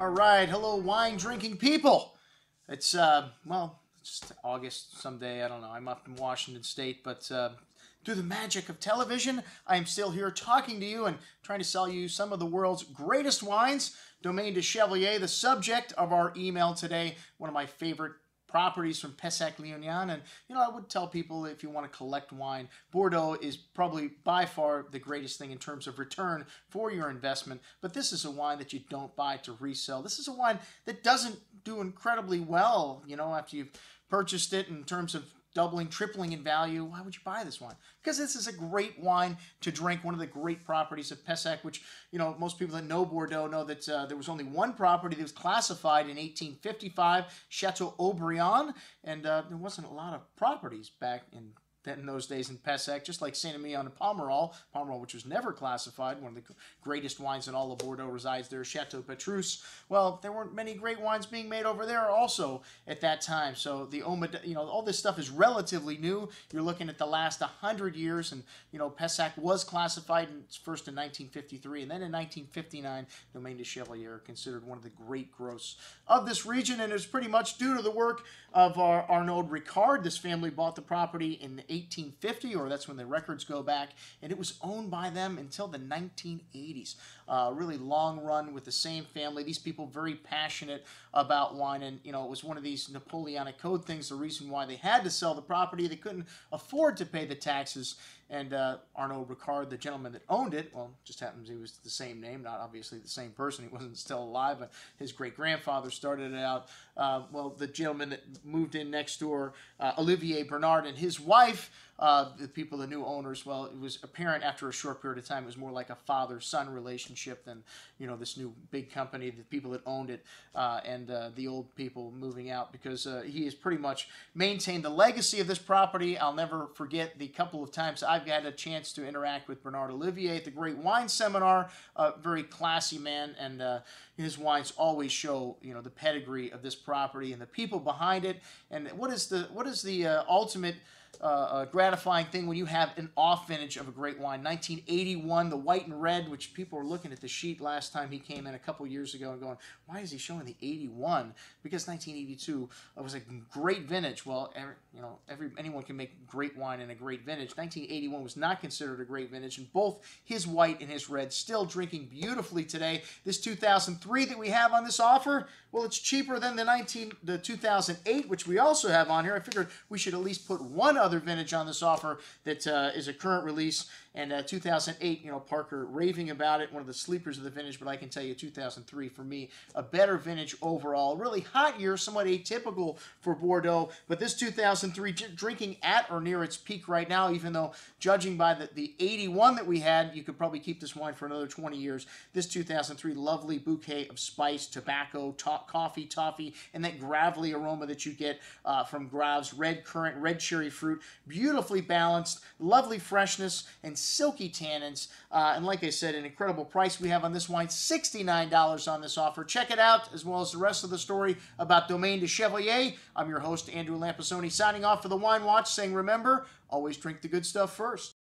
All right, hello wine drinking people. It's well, it's just August someday, I don't know. I'm up in Washington State, but through the magic of television, I am still here talking to you and trying to sell you some of the world's greatest wines. Domaine de Chevalier, the subject of our email today, one of my favorite properties from Pessac-Léognan. And, you know, I would tell people if you want to collect wine, Bordeaux is probably by far the greatest thing in terms of return for your investment. But this is a wine that you don't buy to resell. This is a wine that doesn't do incredibly well, you know, after you've purchased it in terms of doubling, tripling in value. Why would you buy this wine? Because this is a great wine to drink, one of the great properties of Pessac, which, you know, most people that know Bordeaux know that there was only one property that was classified in 1855, Chateau Aubrion, and there wasn't a lot of properties back in those days in Pessac, just like Saint-Emilion and Pomerol, which was never classified, one of the greatest wines in all of Bordeaux resides there, Chateau Petrus. Well, there weren't many great wines being made over there also at that time. So the you know, all this stuff is relatively new. You're looking at the last 100 years, and you know, Pessac was classified first in 1953, and then in 1959, Domaine de Chevalier, considered one of the great growths of this region, and it's pretty much due to the work of Arnaud Ricard. This family bought the property in 1850, or that's when the records go back, and it was owned by them until the 1980s. Really long run with the same family. These people very passionate about wine, and you know, it was one of these Napoleonic Code things. The reason why they had to sell the property, they couldn't afford to pay the taxes. And Arnaud Ricard, the gentleman that owned it, well, just happens he was the same name, not obviously the same person. He wasn't still alive, but his great-grandfather started it out. Well, the gentleman that moved in next door, Olivier Bernard, and his wife, the people, the new owners, well, it was apparent after a short period of time it was more like a father-son relationship than, you know, this new big company, the people that owned it, and the old people moving out, because he has pretty much maintained the legacy of this property. I'll never forget the couple of times I've had a chance to interact with Bernard Olivier at the Great Wine Seminar. Very classy man, and his wines always show, you know, the pedigree of this property and the people behind it. And what is the ultimate gratifying thing when you have an off vintage of a great wine? 1981, the white and red, which people were looking at the sheet last time he came in a couple years ago and going, why is he showing the 81? Because 1982 was a great vintage. Well, you know, anyone can make great wine in a great vintage. 1981 was not considered a great vintage, and both his white and his red still drinking beautifully today. This 2003 that we have on this offer, well, it's cheaper than the 2008, which we also have on here. I figured we should at least put one other vintage on this offer that is a current release. And 2008, you know, Parker raving about it, one of the sleepers of the vintage, but I can tell you 2003, for me, a better vintage overall. Really hot year, somewhat atypical for Bordeaux, but this 2003 drinking at or near its peak right now, even though judging by the 81 that we had, you could probably keep this wine for another 20 years. This 2003, lovely bouquet of spice, tobacco, coffee, toffee, and that gravelly aroma that you get from Graves, red currant, red cherry fruit, beautifully balanced, lovely freshness, and silky tannins, and like I said, an incredible price we have on this wine, $69 on this offer. Check it out, as well as the rest of the story about Domaine de Chevalier. I'm your host, Andrew Lampasoni, signing off for the Wine Watch, saying remember, always drink the good stuff first.